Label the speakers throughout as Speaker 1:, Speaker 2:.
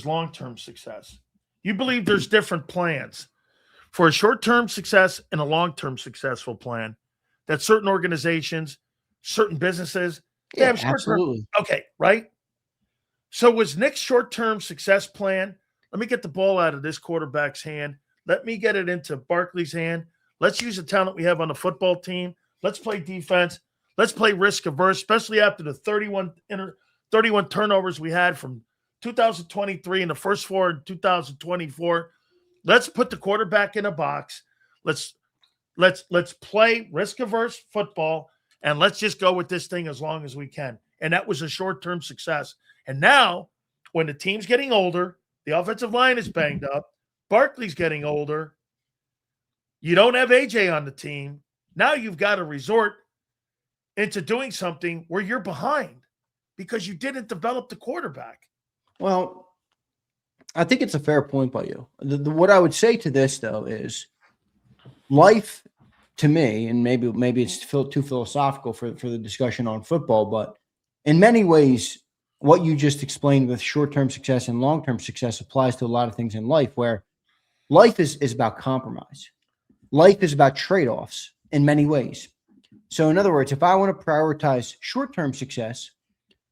Speaker 1: versus long-term success. You believe there's different plans for a short-term success and a long-term successful plan that certain organizations, certain businesses, they have short-term.
Speaker 2: Absolutely.
Speaker 1: Okay, right? So was Nick's short-term success plan, let me get the ball out of this quarterback's hand. Let me get it into Barkley's hand. Let's use the talent we have on the football team. Let's play defense. Let's play risk-averse, especially after the 31 turnovers we had from 2023 and the first 4 in 2024. Let's put the quarterback in a box. Let's play risk-averse football, and let's just go with this thing as long as we can. And that was a short-term success. And now, when the team's getting older, the offensive line is banged up, Barkley's getting older, you don't have AJ on the team, now you've got to resort into doing something where you're behind because you didn't develop the quarterback.
Speaker 2: Well, I think it's a fair point by you. What I would say to this, though, is life to me, and maybe it's too philosophical for the discussion on football, but in many ways, what you just explained with short-term success and long-term success applies to a lot of things in life, where life is about compromise. Life is about trade-offs in many ways. So in other words, if I want to prioritize short-term success,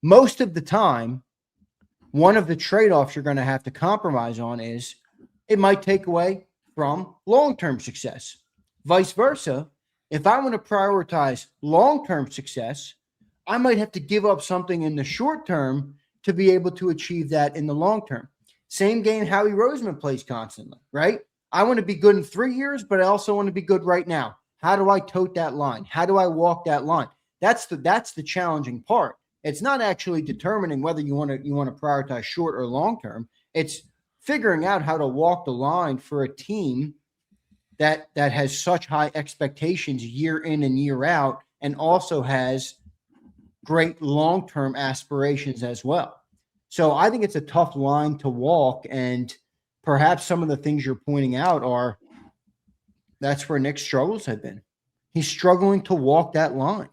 Speaker 2: most of the time, one of the trade-offs you're going to have to compromise on is it might take away from long-term success. Vice versa, if I want to prioritize long-term success, I might have to give up something in the short term to be able to achieve that in the long term. Same game Howie Roseman plays constantly, right? I want to be good in 3 years, but I also want to be good right now. How do I tote that line? How do I walk that line? That's the challenging part. It's not actually determining whether you want to prioritize short or long term. It's figuring out how to walk the line for a team that has such high expectations year in and year out, and also has great long-term aspirations as well. So I think it's a tough line to walk, and perhaps some of the things you're pointing out that's where Nick's struggles have been. He's struggling to walk that line.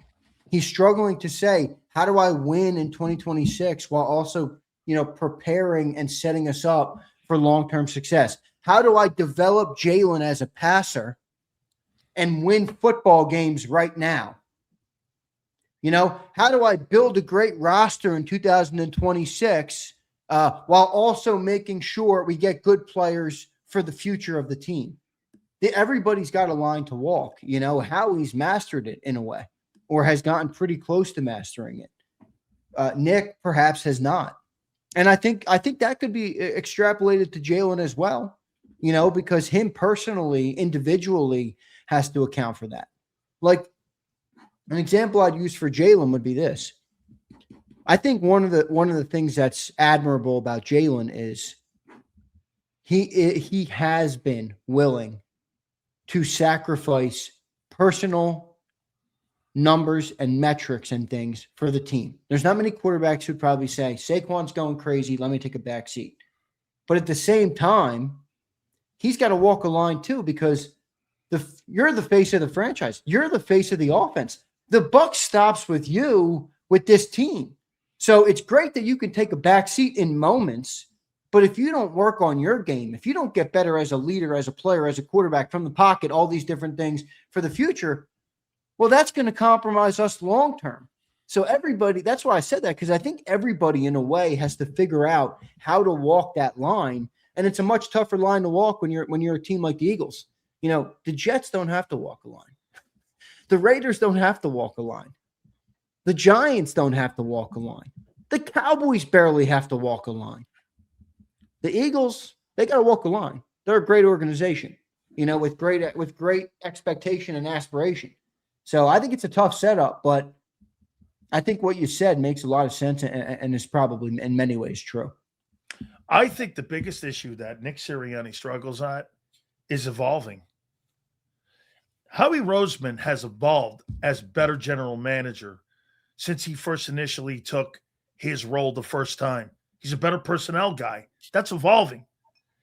Speaker 2: He's struggling to say, how do I win in 2026 while also, preparing and setting us up for long-term success? How do I develop Jalen as a passer and win football games right now? How do I build a great roster in 2026 while also making sure we get good players for the future of the team? Everybody's got a line to walk. Howie's mastered it in a way, or has gotten pretty close to mastering it. Nick perhaps has not. And I think that could be extrapolated to Jalen as well, because him personally, individually, has to account for that. Like, an example I'd use for Jalen would be this. I think one of the things that's admirable about Jalen is he has been willing to sacrifice personal numbers and metrics and things for the team. There's not many quarterbacks who'd probably say, Saquon's going crazy, let me take a back seat. But at the same time, he's got to walk a line too, because you're the face of the franchise. You're the face of the offense. The buck stops with you with this team. So it's great that you can take a back seat in moments, but if you don't work on your game, if you don't get better as a leader, as a player, as a quarterback from the pocket, all these different things for the future, well, that's going to compromise us long-term. So everybody, that's why I said that, because I think everybody in a way has to figure out how to walk that line. And it's a much tougher line to walk when you're a team like the Eagles. The Jets don't have to walk a line. The Raiders don't have to walk a line. The Giants don't have to walk a line. The Cowboys barely have to walk a line. The Eagles, they got to walk a line. They're a great organization, with great expectation and aspiration. So I think it's a tough setup, but I think what you said makes a lot of sense and is probably in many ways true.
Speaker 1: I think the biggest issue that Nick Sirianni struggles at is evolving. Howie Roseman has evolved as better general manager since he first initially took his role the first time. He's a better personnel guy. That's evolving.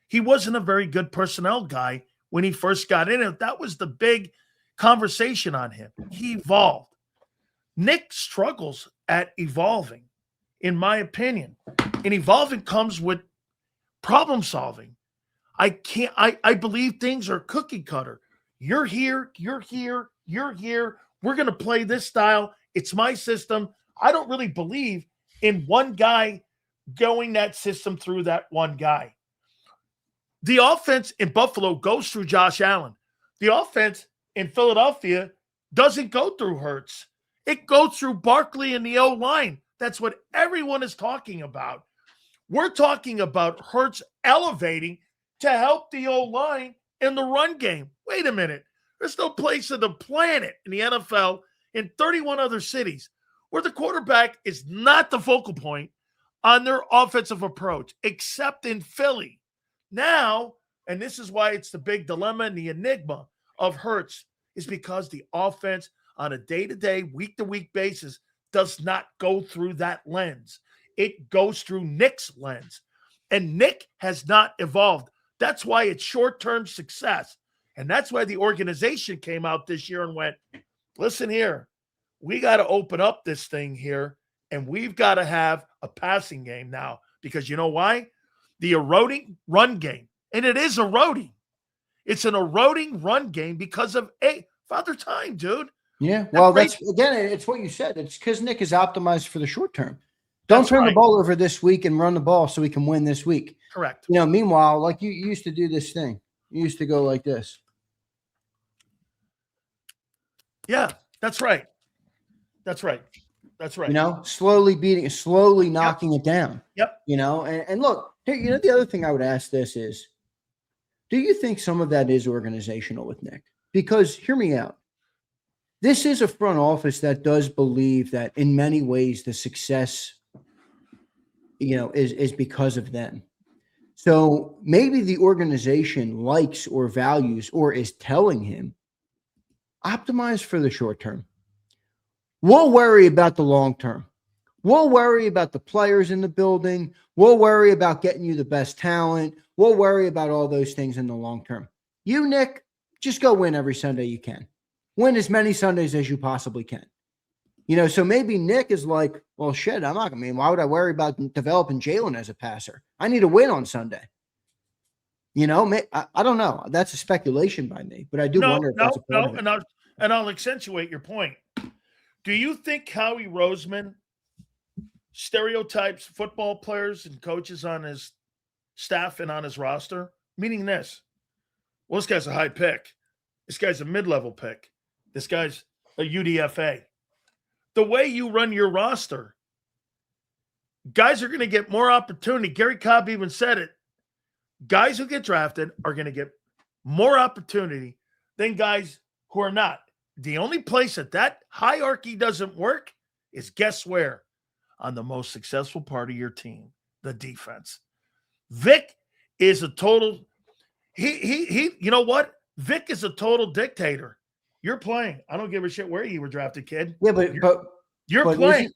Speaker 1: He wasn't a very good personnel guy when he first got in it. That was the big conversation on him. He evolved. Nick struggles at evolving, in my opinion. And evolving comes with problem solving. I believe things are cookie cutter. You're here, you're here, you're here. We're going to play this style. It's my system. I don't really believe in one guy going that system through that one guy. The offense in Buffalo goes through Josh Allen. The offense in Philadelphia doesn't go through Hurts. It goes through Barkley and the O-line. That's what everyone is talking about. We're talking about Hurts elevating to help the O-line in the run game. Wait a minute. There's no place on the planet in the NFL in 31 other cities where the quarterback is not the focal point on their offensive approach, except in Philly. Now, and this is why it's the big dilemma and the enigma of Hurts, is because the offense on a day-to-day, week-to-week basis does not go through that lens. It goes through Nick's lens. And Nick has not evolved. That's why it's short-term success. And that's why the organization came out this year and went, listen here, we got to open up this thing here, and we've got to have a passing game now. Because you know why? The eroding run game. And it is eroding. It's an eroding run game because of Father Time, dude.
Speaker 2: Yeah. Well, that's again, it's what you said. It's because Nick is optimized for the short term. Don't turn the ball over this week and run the ball so we can win this week.
Speaker 1: Correct.
Speaker 2: You know, meanwhile, like you used to do this thing. You used to go like this.
Speaker 1: Yeah, that's right. That's right. That's right.
Speaker 2: You know, slowly knocking it down.
Speaker 1: Yep.
Speaker 2: You know, and look, here, you know, the other thing I would ask this is, do you think some of that is organizational with Nick? Because hear me out. This is a front office that does believe that in many ways the success, you know, is because of them. So maybe the organization likes or values or is telling him, optimize for the short term. We'll worry about the long term. We'll worry about the players in the building. We'll worry about getting you the best talent. We'll worry about all those things in the long term. You, Nick, just go win every Sunday you can. Win as many Sundays as you possibly can. You know, so maybe Nick is like, well, shit, I'm not going to mean, why would I worry about developing Jalen as a passer? I need to win on Sunday. You know, I don't know. That's a speculation by me, but I do wonder if that's a part of it.
Speaker 1: And I'll accentuate your point. Do you think Howie Roseman stereotypes football players and coaches on his staff and on his roster? Meaning this, well, this guy's a high pick. This guy's a mid-level pick. This guy's a UDFA. The way you run your roster, guys are going to get more opportunity. Gary Cobb even said it. Guys who get drafted are going to get more opportunity than guys who are not. The only place that hierarchy doesn't work is guess where? On the most successful part of your team, the defense. Vic is a total he you know what? Vic is a total dictator. You're playing. I don't give a shit where you were drafted, kid.
Speaker 2: Yeah, but
Speaker 1: you're playing.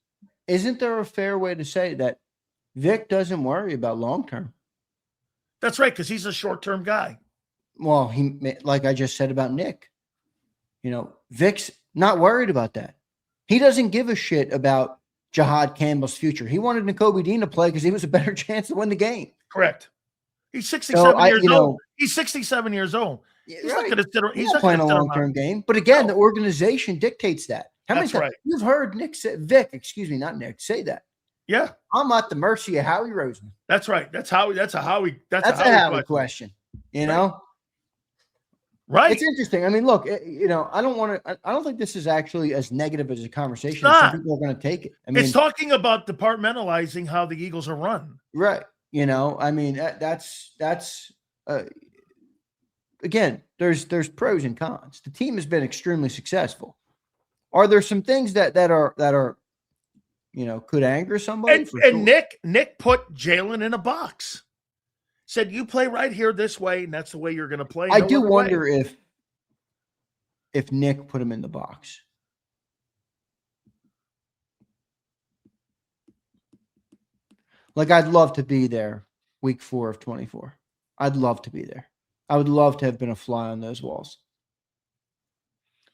Speaker 2: Isn't there a fair way to say that Vic doesn't worry about long term?
Speaker 1: That's right, because he's a short-term guy.
Speaker 2: Well, he, like I just said about Nick, you know, Vic's not worried about that. He doesn't give a shit about Jahad Campbell's future. He wanted Nakobe Dean to play because he was a better chance to win the game.
Speaker 1: Correct. He's 67 years old. He's 67 years old. He's not going to sit around.
Speaker 2: He's not playing a long-term game. But again, the organization dictates that. How many times you've heard Vic, not Nick, say that?
Speaker 1: Yeah.
Speaker 2: I'm at the mercy of Howie Roseman.
Speaker 1: That's right. That's a Howie
Speaker 2: question. You know?
Speaker 1: Right.
Speaker 2: It's interesting. I mean, look, you know, I don't think this is actually as negative as a conversation.
Speaker 1: Some
Speaker 2: people are going to take it. I mean,
Speaker 1: it's talking about departmentalizing how the Eagles are run.
Speaker 2: Right. You know, I mean, that's again, there's pros and cons. The team has been extremely successful. Are there some things that are, you know, could anger somebody?
Speaker 1: And Nick put Jalen in a box. Said, you play right here this way, and that's the way you're going to play.
Speaker 2: I do wonder if Nick put him in the box. Like, I'd love to be there week 4 of 24. I'd love to be there. I would love to have been a fly on those walls.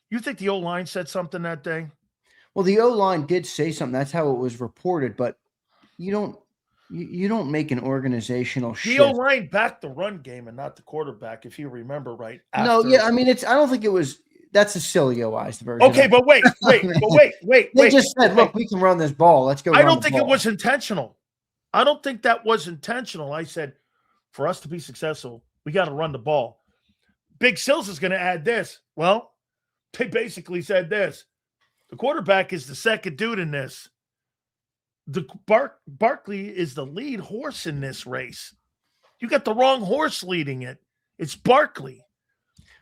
Speaker 1: You think the O-line said something that day?
Speaker 2: Well, the O-line did say something. That's how it was reported, but you don't You don't make an organizational
Speaker 1: The
Speaker 2: shift.
Speaker 1: O-line backed the run game and not the quarterback, if you remember right.
Speaker 2: No,
Speaker 1: after-
Speaker 2: yeah, I mean, I don't think it was. That's a Sileo-ized version.
Speaker 1: Okay, but wait.
Speaker 2: They just said, "Look, we can run this ball. Let's go."
Speaker 1: I don't think it was intentional. I don't think that was intentional. I said, for us to be successful, we got to run the ball. Big Sills is going to add this. Well, they basically said this. The quarterback is the second dude in this. The Barkley is the lead horse in this race. You got the wrong horse leading it. It's Barkley.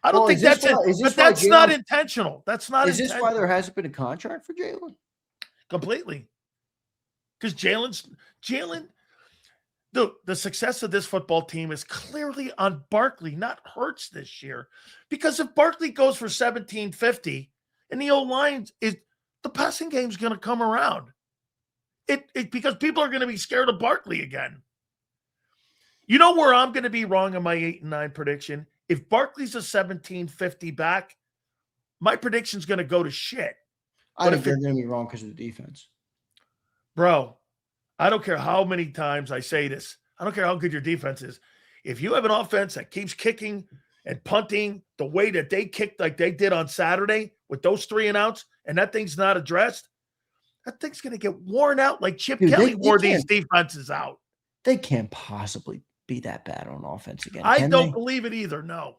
Speaker 1: I don't think that's it. But that's not intentional. That's not intentional.
Speaker 2: Is this why there hasn't been a contract for Jalen?
Speaker 1: Completely. Because Jalen, the success of this football team is clearly on Barkley, not Hurts this year. Because if Barkley goes for 1750 and the O-line is, the passing game's going to come around. Because people are going to be scared of Barkley again. You know where I'm going to be wrong on my 8-9 prediction? If Barkley's a 1750 back, my prediction's going to go to shit.
Speaker 2: I think they're going to be wrong because of the defense.
Speaker 1: Bro, I don't care how many times I say this. I don't care how good your defense is. If you have an offense that keeps kicking and punting the way that they kicked like they did on Saturday with those 3 and outs, and that thing's not addressed, that thing's going to get worn out like Chip Kelly wore these defenses out.
Speaker 2: They can't possibly be that bad on offense again.
Speaker 1: I don't believe it either. No.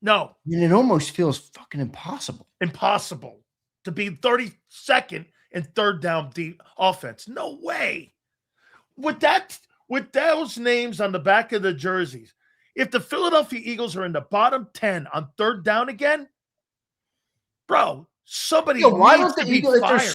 Speaker 2: I mean, it almost feels fucking impossible.
Speaker 1: Impossible to be 32nd and third down deep offense. No way. With those names on the back of the jerseys, if the Philadelphia Eagles are in the bottom 10 on third down again, bro, somebody needs to be fired.